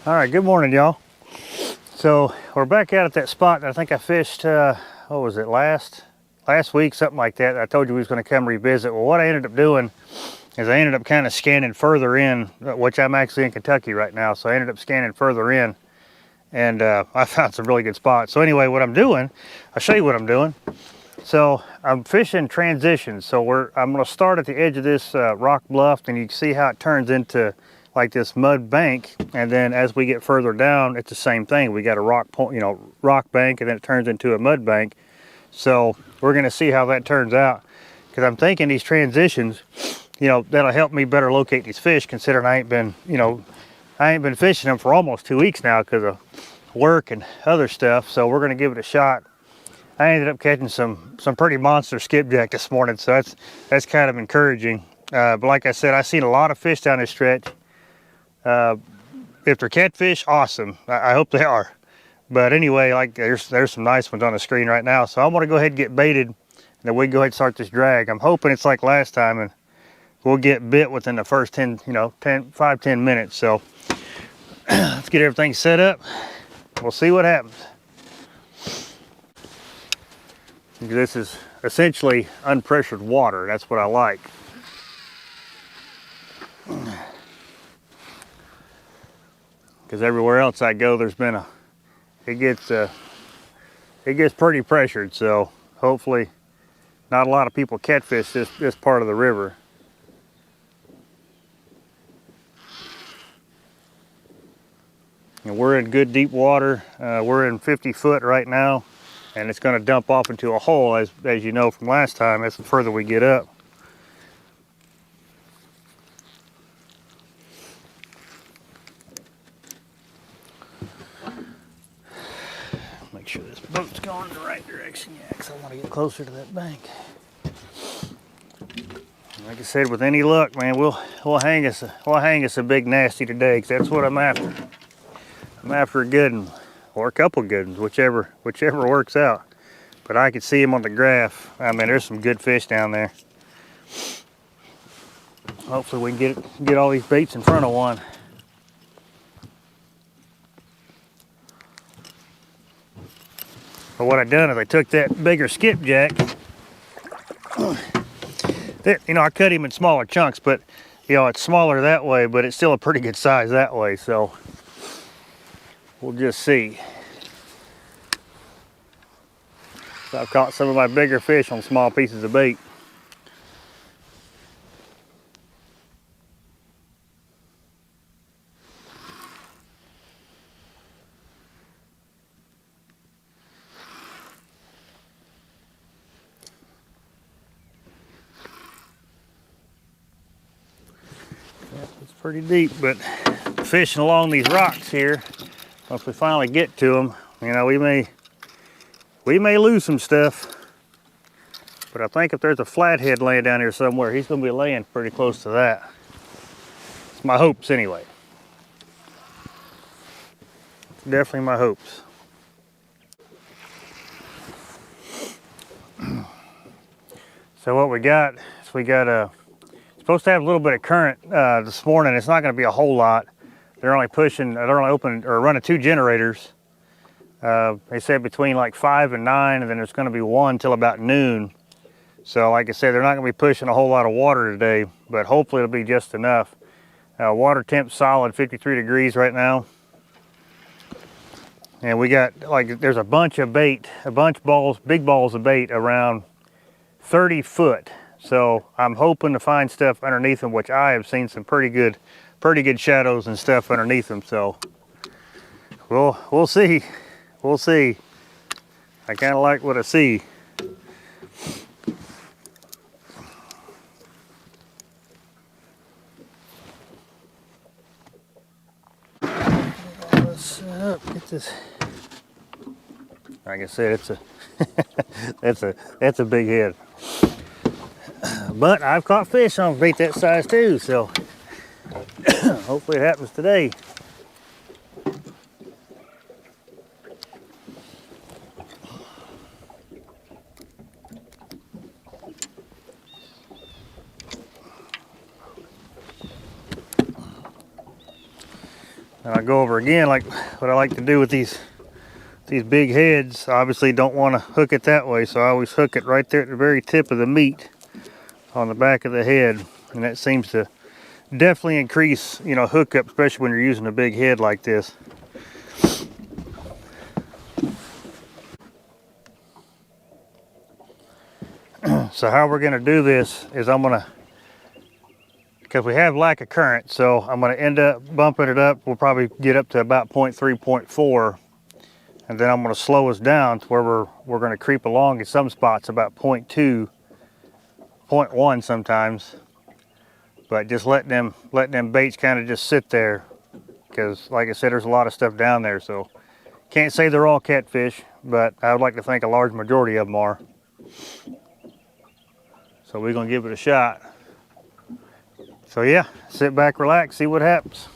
All right, good morning, y'all. So we're back out at that spot that I think I fished, what was it, last week, something like that. I told you we was gonna come revisit. Well, what I ended up doing is I ended up kind of scanning further in, which I'm actually in Kentucky right now. So I ended up scanning further in and I found some really good spots. So anyway, what I'm doing, I'll show you what I'm doing. So I'm fishing transitions. So I'm gonna start at the edge of this rock bluff, and you can see how it turns into like this mud bank, and then as we get further down, it's the same thing. We got a rock point, rock bank, and then it turns into a mud bank. So we're gonna see how that turns out, because I'm thinking these transitions, that'll help me better locate these fish, considering I ain't been fishing them for almost 2 weeks now because of work and other stuff. So we're gonna give it a shot. I ended up catching some pretty monster skipjack this morning, so that's kind of encouraging. But like I said, I've seen a lot of fish down this stretch. If they're catfish, awesome. I hope they are. But anyway, like there's some nice ones on the screen right now. So I'm gonna go ahead and get baited, and then we go ahead and start this drag. I'm hoping it's like last time, and we'll get bit within the first 5-10 minutes. So let's get everything set up. We'll see what happens. This is essentially unpressured water. That's what I like. Because everywhere else I go, there's been it gets pretty pressured. So hopefully not a lot of people catfish this part of the river. And we're in good deep water. We're in 50 foot right now, and it's going to dump off into a hole, as you know from last time. That's the further we get up. Make sure this boat's going in the right direction, yeah, because I want to get closer to that bank. Like I said, with any luck, man, we'll hang us a big nasty today, because that's what I'm after. I'm after a good one, or a couple good ones, whichever works out. But I can see them on the graph. I mean, there's some good fish down there. Hopefully we can get all these baits in front of one. But what I done is I took that bigger skipjack. I cut him in smaller chunks, but it's smaller that way, but it's still a pretty good size that way. So we'll just see. So I've caught some of my bigger fish on small pieces of bait. It's pretty deep, but fishing along these rocks here, once we finally get to them, we may lose some stuff. But I think if there's a flathead laying down here somewhere, he's going to be laying pretty close to that. It's my hopes anyway. It's definitely my hopes. So what we got is supposed to have a little bit of current this morning. It's not going to be a whole lot. They're only running 2 generators. They said between like 5 and 9, and then there's going to be 1 till about noon. So like I said, they're not going to be pushing a whole lot of water today, but hopefully it'll be just enough. Water temp's solid 53 degrees right now. And we got, there's a bunch of bait, big balls of bait around 30 foot. So I'm hoping to find stuff underneath them, which I have seen some pretty good shadows and stuff underneath them. So we'll see. We'll see. I kind of like what I see. Let's get this. Like I said, that's a big head. But I've caught fish on bait that size too, so hopefully it happens today. And I go over again like what I like to do with these big heads. I obviously don't want to hook it that way, so I always hook it right there at the very tip of the meat on the back of the head, and that seems to definitely increase, you know, hookup, especially when you're using a big head like this. So how we're going to do this is because we have lack of current, so I'm going to end up bumping it up. We'll probably get up to about 0.3, 0.4, and then I'm going to slow us down to where we're going to creep along in some spots about 0.2, 0.1 sometimes. But just letting them baits kind of just sit there, because like I said, there's a lot of stuff down there, so can't say they're all catfish, but I would like to think a large majority of them are. So we're gonna give it a shot. So yeah, sit back, relax, see what happens.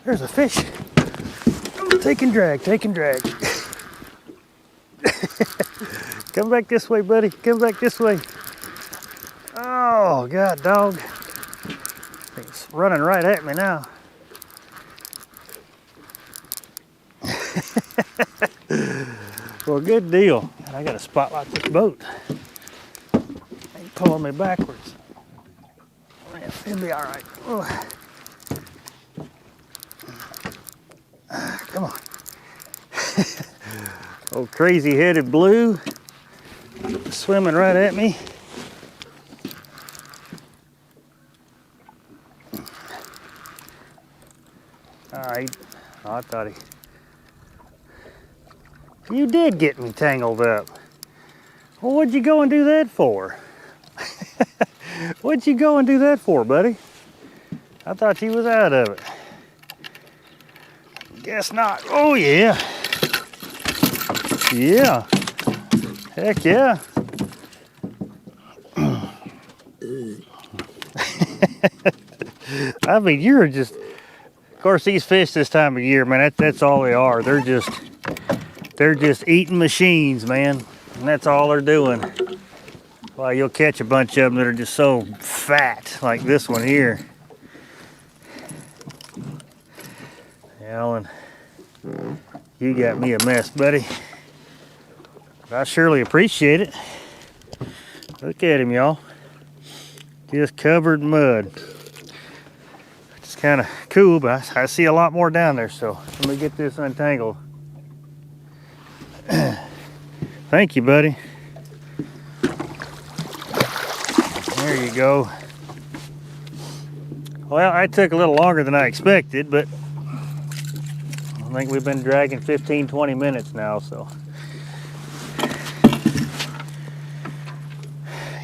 There's a fish. Take and drag, take and drag. Come back this way, buddy. Come back this way. Oh, God, dog. It's running right at me now. Well, good deal. I got to spotlight this boat. Ain't pulling me backwards. It'll be all right. Oh. Come on. Oh, crazy-headed blue swimming right at me. All right. Oh, I thought you did get me tangled up. Well, what'd you go and do that for? What'd you go and do that for, buddy? I thought you was out of it. Guess not. Oh, yeah. Yeah. Heck yeah. I mean, you're just, of course, these fish this time of year, man, that's all they are. They're just eating machines, man. And that's all they're doing. Well, you'll catch a bunch of them that are just so fat, like this one here. Alan, you got me a mess, buddy. I surely appreciate it. Look at him, y'all. Just covered in mud. It's kind of cool, but I see a lot more down there, so let me get this untangled. Thank you, buddy. There you go. Well, it took a little longer than I expected, but I think we've been dragging 15, 20 minutes now, so.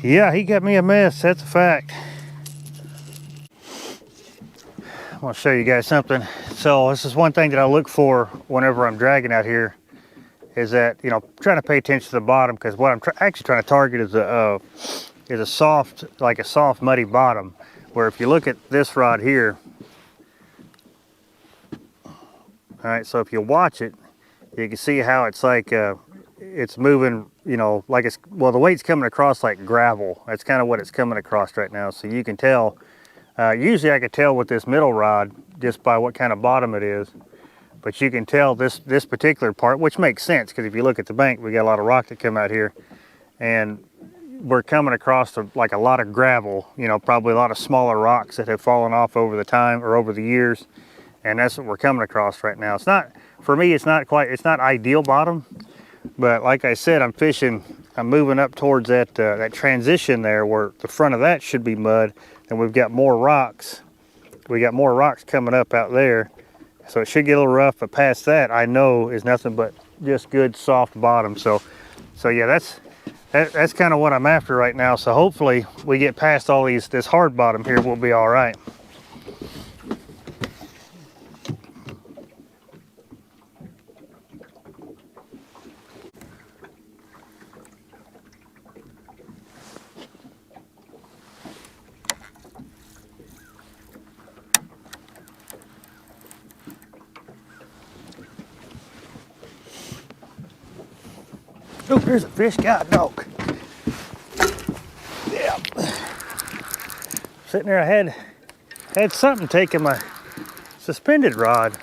Yeah, he got me a mess, that's a fact. I want to show you guys something. So this is one thing that I look for whenever I'm dragging out here, is that, you know, trying to pay attention to the bottom, because what I'm actually trying to target is a soft, like a soft muddy bottom, where if you look at this rod here, all right, so if you watch it, you can see how it's like it's moving, you know, like it's, well, the weight's coming across like gravel. That's kind of what it's coming across right now. So you can tell, usually I could tell with this middle rod just by what kind of bottom it is. But you can tell this particular part, which makes sense, because if you look at the bank, we got a lot of rock that come out here, and we're coming across like a lot of gravel, you know, probably a lot of smaller rocks that have fallen off over the time or over the years, and that's what we're coming across right now. It's not, for me, it's not ideal bottom, but like I said, I'm moving up towards that transition there where the front of that should be mud, and we've got more rocks. We got more rocks coming up out there. So it should get a little rough, but past that, I know is nothing but just good soft bottom. So yeah, that's kind of what I'm after right now. So hopefully we get past all this hard bottom here, we'll be all right. Oh, there's a fish. God, dog. sitting there, I had something taking my suspended rod.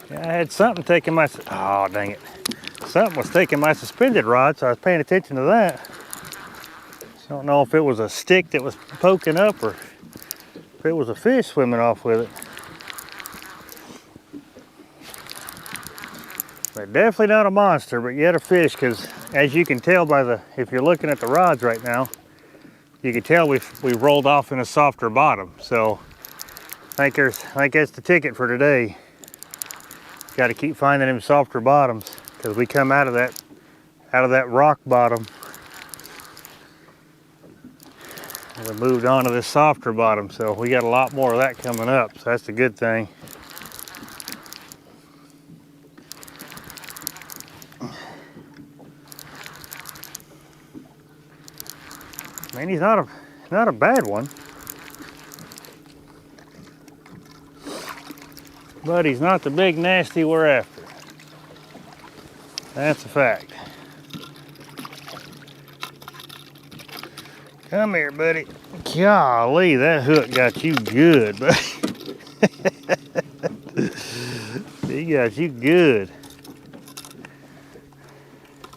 Yeah, I had something taking my, oh dang it. Something was taking my suspended rod, so I was paying attention to that. I don't know if it was a stick that was poking up or if it was a fish swimming off with it. But definitely not a monster, but yet a fish, because as you can tell by the, if you're looking at the rods right now, you can tell we've rolled off in a softer bottom. So I think that's the ticket for today. Got to keep finding them softer bottoms, because we come out of that rock bottom and we moved on to this softer bottom. So we got a lot more of that coming up. So that's a good thing. Man, he's not a bad one, but he's not the big nasty we're after. That's a fact. Come here, buddy. Golly, that hook got you good, buddy. He got you good.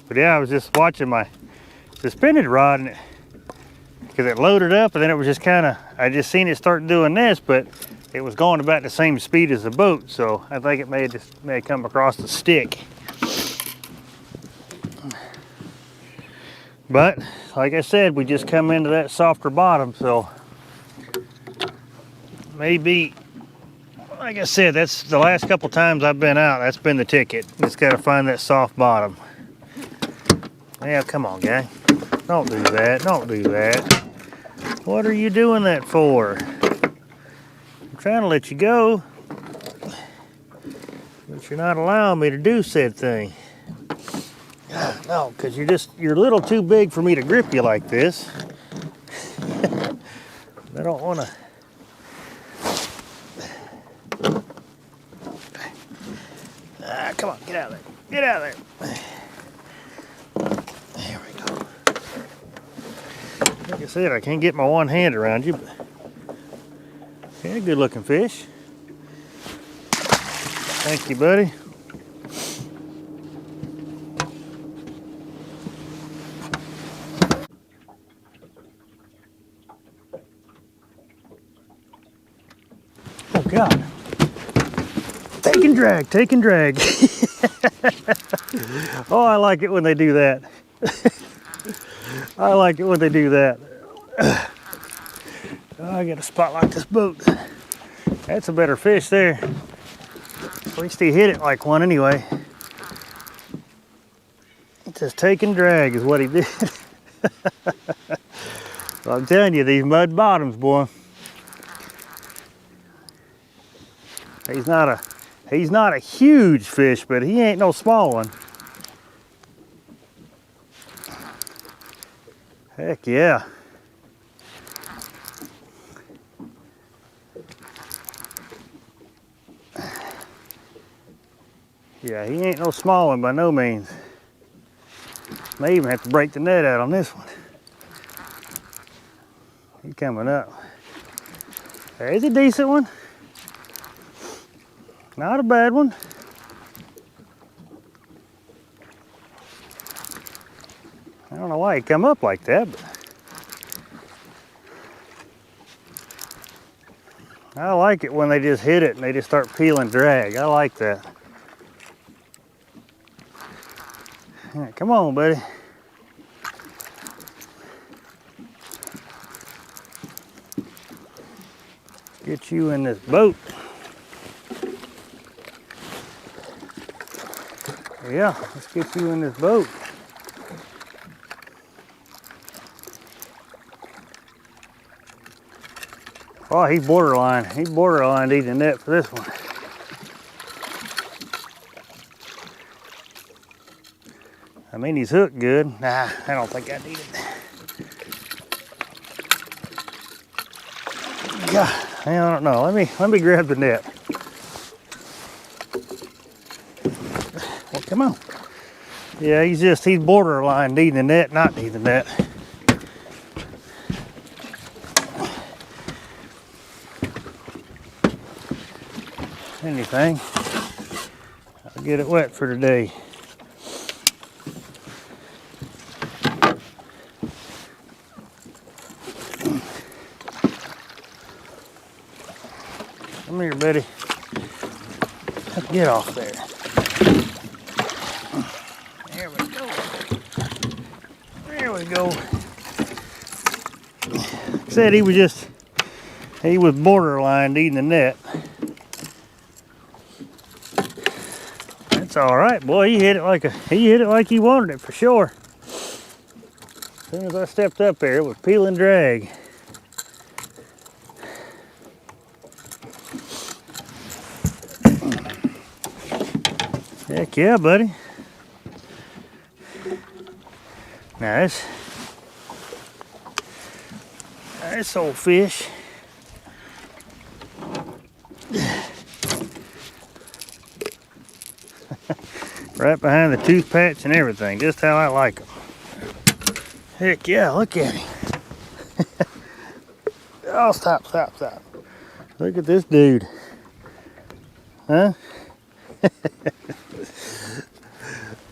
But yeah, I was just watching my suspended rod, and because it loaded up, and then it was just kind of, I just seen it start doing this, but it was going about the same speed as the boat, so I think it may have come across the stick. But like I said, we just come into that softer bottom, so maybe, like I said, that's the last couple times I've been out, that's been the ticket. Just got to find that soft bottom. Yeah, come on, guy. Don't do that. Don't do that. What are you doing that for? I'm trying to let you go, but you're not allowing me to do said thing. No, because you're a little too big for me to grip you like this. I don't want to. Come on, get out of there. Get out of there. There we go. Like I said, I can't get my one hand around you, but yeah, good looking fish. Thank you, buddy. Oh God. Take and drag, take and drag. Oh, I like it when they do that. I like it when they do that. Oh, I got a spot like this boat. That's a better fish there. At least he hit it like one anyway. Just take and drag is what he did. So I'm telling you, these mud bottoms, boy. He's not a huge fish, but he ain't no small one. Heck yeah. Yeah, he ain't no small one by no means. May even have to break the net out on this one. He's coming up. There's a decent one. Not a bad one. I don't know why he come up like that, but I like it when they just hit it and they just start peeling drag. I like that. All right, come on, buddy. Get you in this boat. Yeah, let's get you in this boat. Oh, he's borderline. He's borderline eating the net for this one. I mean, he's hooked good. Nah, I don't think I need it. God, I don't know. Let me grab the net. Well, come on. Yeah, he's borderline needing the net, not needing the net. Anything, I'll get it wet for today. Come here, buddy. Get off there. There we go. There we go. Said he was borderline needing the net. That's all right, boy. He hit it like he wanted it for sure. As soon as I stepped up there, it was peel and drag. Heck yeah, buddy. Now this old fish. Right behind the tooth patch and everything, just how I like them. Heck yeah, look at him. Oh, stop. Look at this dude. Huh?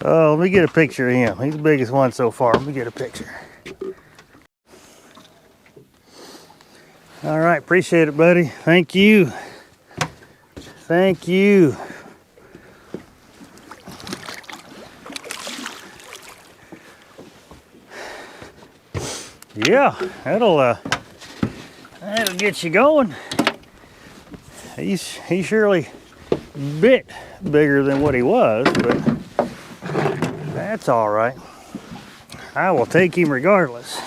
Oh, let me get a picture of him. He's the biggest one so far. Let me get a picture. All right, appreciate it, buddy. Thank you. Thank you. Yeah, that'll get you going. He's surely bit bigger than what he was, but that's all right. I will take him regardless.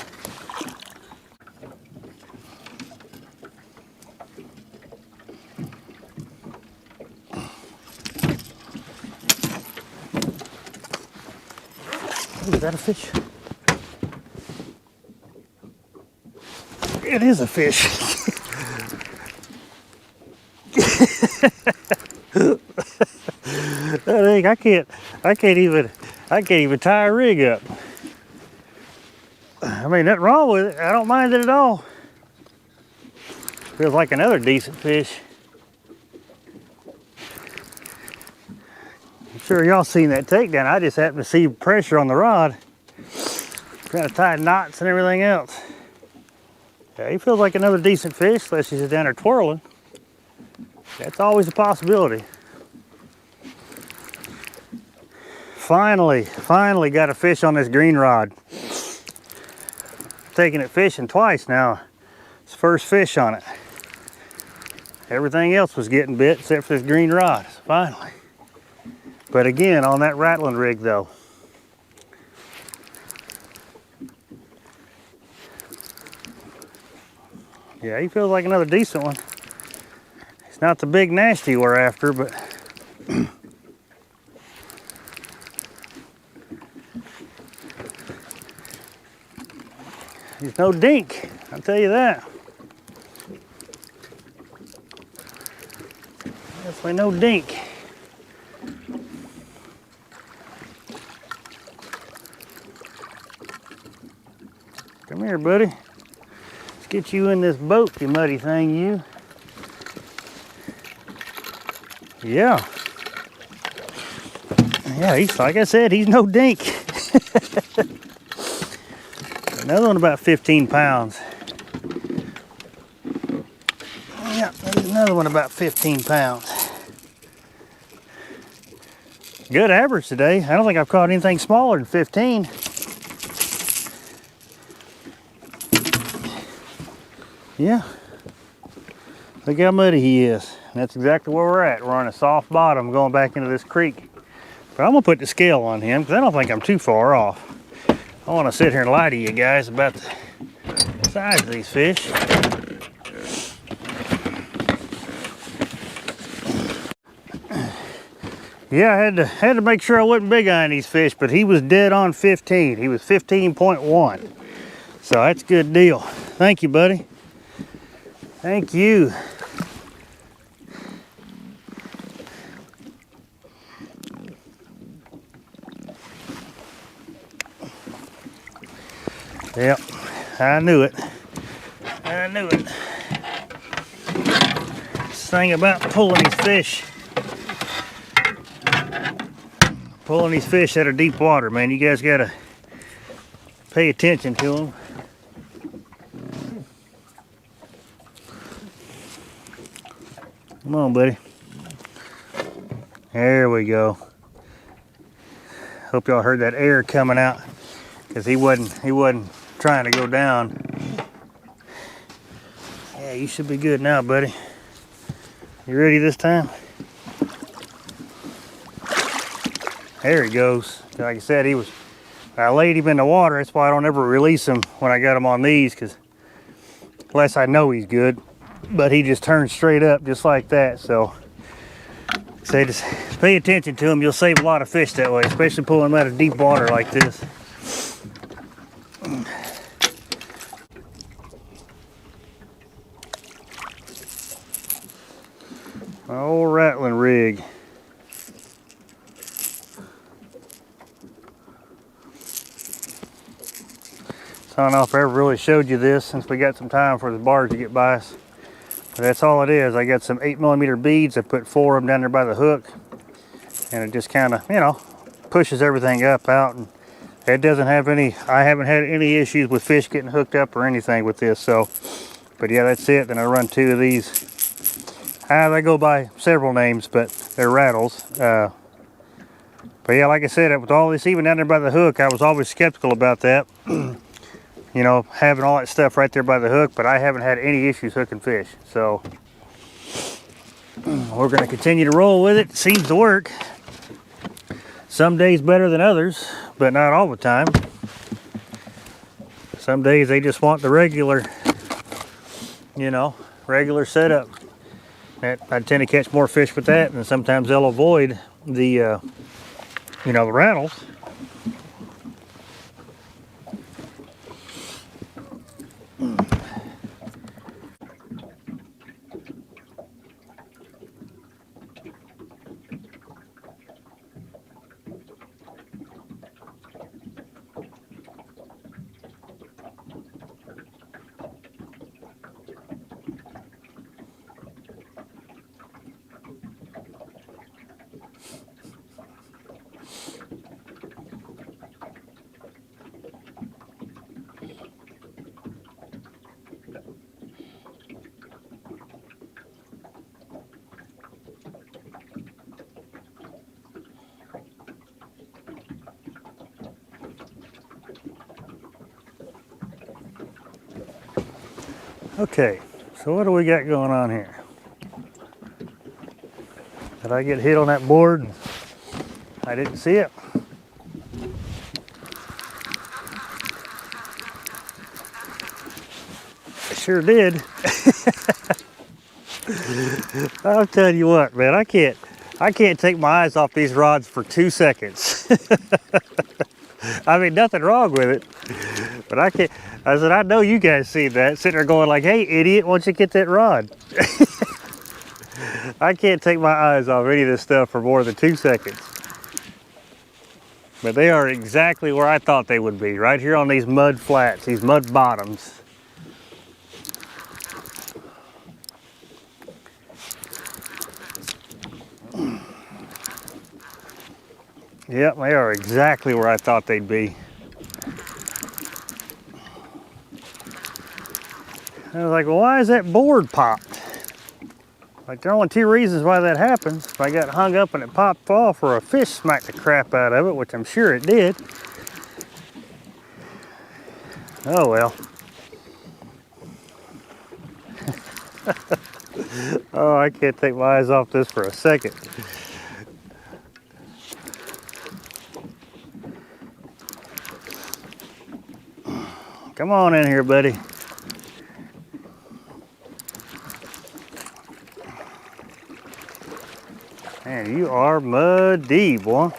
Is that a fish? It is a fish. I can't even tie a rig up. I mean, nothing wrong with it. I don't mind it at all. Feels like another decent fish. I'm sure y'all seen that takedown. I just happened to see pressure on the rod. Trying to tie knots and everything else. Yeah, he feels like another decent fish, unless he's down there twirling. That's always a possibility. Finally got a fish on this green rod. Taking it fishing twice now. It's the first fish on it. Everything else was getting bit except for this green rod, so finally. But again, on that rattling rig though. Yeah, he feels like another decent one. It's not the big nasty we're after, but he's no dink, I'll tell you that. Definitely no dink. Come here, buddy. Let's get you in this boat, you muddy thing, you. Yeah. Yeah, he's, like I said, he's no dink. Another one about 15 pounds. Yeah, there's another one about 15 pounds. Good average today. I don't think I've caught anything smaller than 15. Yeah. Look how muddy he is. And that's exactly where we're at. We're on a soft bottom going back into this creek. But I'm gonna put the scale on him because I don't think I'm too far off. I want to sit here and lie to you guys about the size of these fish. Yeah, I had to make sure I wasn't big eyeing these fish, but he was dead on 15. He was 15.1. So that's a good deal. Thank you, buddy. Thank you. Yep, I knew it. I knew it. This thing about pulling these fish out of deep water, man, you guys gotta pay attention to them. Come on, buddy. There we go. Hope y'all heard that air coming out, because he wasn't trying to go down. Yeah, you should be good now, buddy. You ready this time? There he goes. Like I said, I laid him in the water. That's why I don't ever release him when I got him on these, because unless I know he's good. But he just turned straight up just like that. So say just pay attention to him. You'll save a lot of fish that way, especially pulling them out of deep water like this. Old rattling rig. So I don't know if I ever really showed you this, since we got some time for the barge to get by us. But that's all it is. I got some 8mm beads. I put 4 of them down there by the hook, and it just kind of, you know, pushes everything up out. And it doesn't have any, I haven't had any issues with fish getting hooked up or anything with this. So, but yeah, that's it. Then I run 2 of these. They go by several names, but they're rattles. But yeah, like I said, with all this even down there by the hook, I was always skeptical about that. You know, having all that stuff right there by the hook, but I haven't had any issues hooking fish. So we're going to continue to roll with it. It seems to work. Some days better than others, but not all the time. Some days they just want the regular, you know, regular setup. I tend to catch more fish with that, and sometimes they'll avoid the, you know, the rattles. Okay, so what do we got going on here? Did I get hit on that board and I didn't see it? I sure did. I'll tell you what, man, I can't take my eyes off these rods for 2 seconds. I mean, nothing wrong with it, but I can't. I said, I know you guys see that, sitting there going like, hey, idiot, why don't you get that rod? I can't take my eyes off any of this stuff for more than 2 seconds. But they are exactly where I thought they would be, right here on these mud flats, these mud bottoms. Yep, they are exactly where I thought they'd be. I was like, well, why is that board popped? Like, there are only 2 reasons why that happens. If I got hung up and it popped off, or a fish smacked the crap out of it, which I'm sure it did. Oh well. Oh, I can't take my eyes off this for a second. Come on in here, buddy. Man, you are mud deep, boy.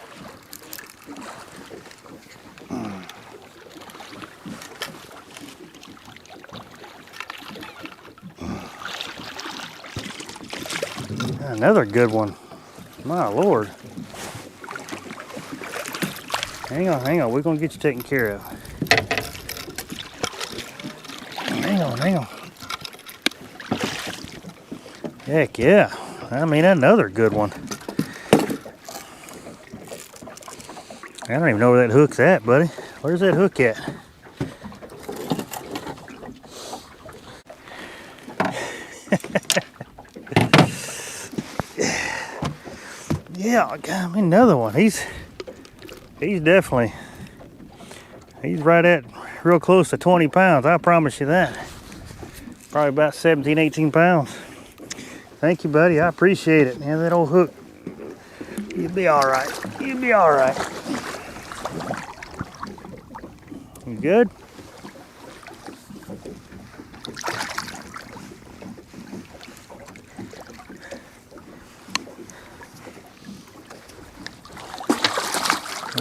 Another good one. My Lord. Hang on, we're gonna get you taken care of. Damn. Heck yeah. I mean, another good one. I don't even know where that hook's at, buddy. Where's that hook at? Yeah, I mean, another one. He's definitely, he's right at real close to 20 pounds. I promise you that. Probably about 17, 18 pounds. Thank you, buddy. I appreciate it. Man, that old hook. You'll be all right. You'll be all right. You good?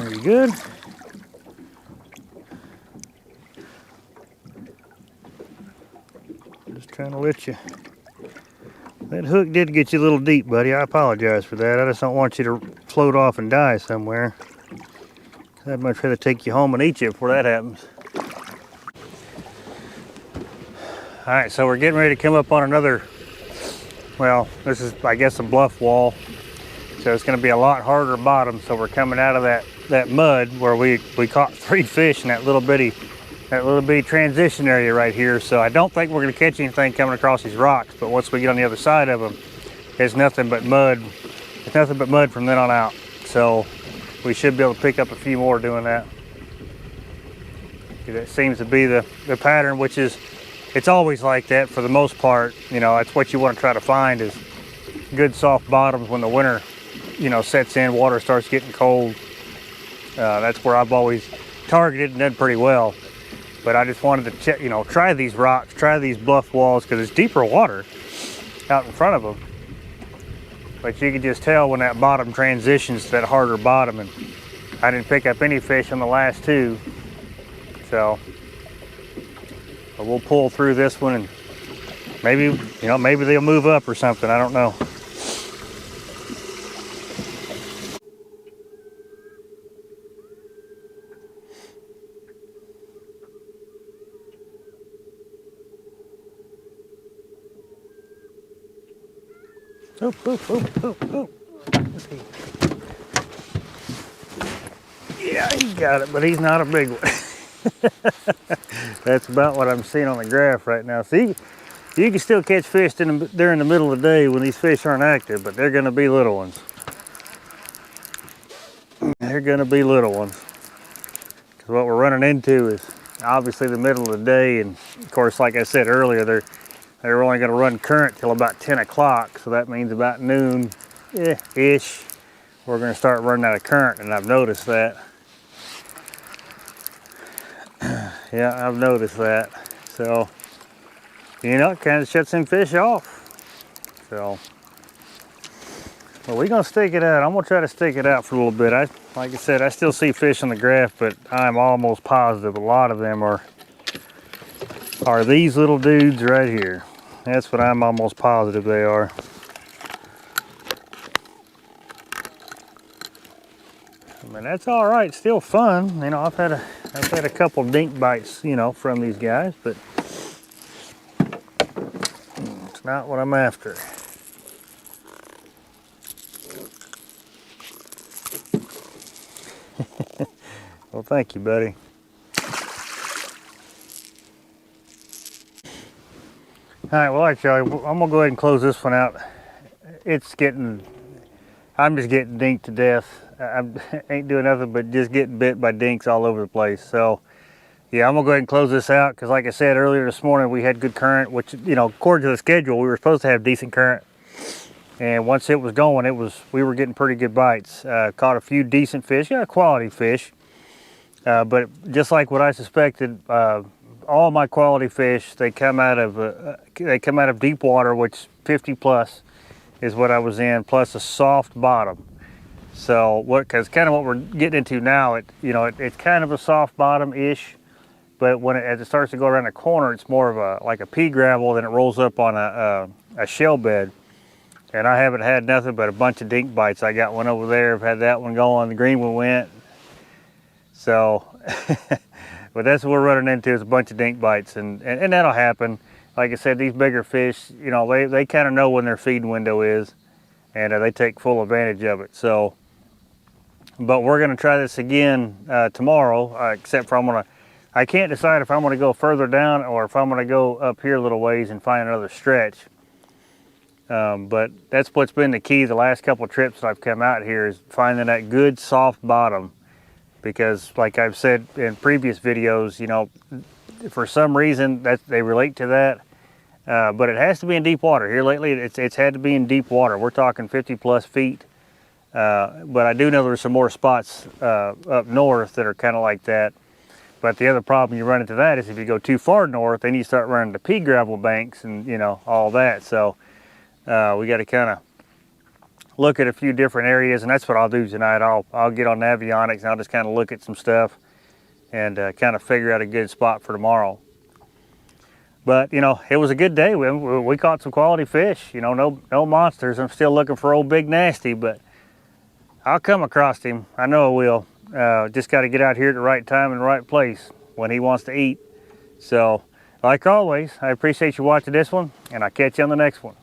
Are you good? Just trying to let you. That hook did get you a little deep, buddy. I apologize for that. I just don't want you to float off and die somewhere. I'd much rather take you home and eat you before that happens. All right, so we're getting ready to come up on another, well, this is, I guess, a bluff wall. So it's going to be a lot harder bottom. So we're coming out of that mud where we caught 3 fish in that little bitty transition area right here. So I don't think we're going to catch anything coming across these rocks. But once we get on the other side of them, it's nothing but mud. It's nothing but mud from then on out. So we should be able to pick up a few more doing that. That seems to be the pattern, which is, it's always like that for the most part. You know, that's what you want to try to find, is good soft bottoms when the winter, you know, sets in, water starts getting cold. That's where I've always targeted and done pretty well. But I just wanted to check, you know, try these rocks, try these bluff walls, because it's deeper water out in front of them. But you can just tell when that bottom transitions to that harder bottom, and I didn't pick up any fish on the last 2. So we'll pull through this one, and maybe, you know, maybe they'll move up or something. I don't know. Oop, oop, oop, oop, oop. Yeah, he got it, but he's not a big one. That's about what I'm seeing on the graph right now. See, you can still catch fish during the middle of the day when these fish aren't active, but they're going to be little ones. They're going to be little ones. Because what we're running into is obviously the middle of the day, and of course, like I said earlier, they're only going to run current till about 10 o'clock, so that means about noon-ish, we're going to start running out of current, and I've noticed that. Yeah, I've noticed that. So, you know, it kind of shuts them fish off. So, well, we're going to stick it out. I'm going to try to stick it out for a little bit. Like I said, I still see fish on the graph, but I'm almost positive a lot of them are these little dudes right here. That's what I'm almost positive they are. I mean, that's all right. Still fun. You know, I've had a couple dink bites, you know, from these guys, but it's not what I'm after. Well, thank you, buddy. All right, well, actually, I'm gonna go ahead and close this one out. I'm just getting dinked to death. I ain't doing nothing but just getting bit by dinks all over the place. So, yeah, I'm gonna go ahead and close this out, because like I said earlier this morning, we had good current, which, you know, according to the schedule, we were supposed to have decent current. And once it was going, we were getting pretty good bites. Caught a few decent fish, quality fish. But just like what I suspected, all my quality fish, they come out of deep water, which 50 plus is what I was in, plus a soft bottom. So because kind of what we're getting into now, it's kind of a soft bottom-ish, but as it starts to go around the corner, it's more of like a pea gravel, then it rolls up on a shell bed. And I haven't had nothing but a bunch of dink bites. I got one over there, I've had that one going, the green one went. So, but that's what we're running into, is a bunch of dink bites, and that'll happen. like I said, these bigger fish, you know, they kind of know when their feeding window is, and they take full advantage of it. So, but we're going to try this again tomorrow, except for I can't decide if I'm going to go further down or if I'm going to go up here a little ways and find another stretch. But that's what's been the key the last couple of trips that I've come out here, is finding that good soft bottom. Because like I've said in previous videos, you know, for some reason that they relate to that. But it has to be in deep water. Here lately, it's had to be in deep water. We're talking 50 plus feet. But I do know there's some more spots up north that are kind of like that. But the other problem you run into that is if you go too far north, then you start running to pea gravel banks and, you know, all that. So we got to kind of look at a few different areas, and that's what I'll do tonight. I'll get on Navionics and I'll just kind of look at some stuff and kind of figure out a good spot for tomorrow. But, you know, it was a good day. We caught some quality fish, you know, no monsters. I'm still looking for old Big Nasty, but I'll come across him. I know I will. Just got to get out here at the right time and the right place when he wants to eat. So, like always, I appreciate you watching this one, and I'll catch you on the next one.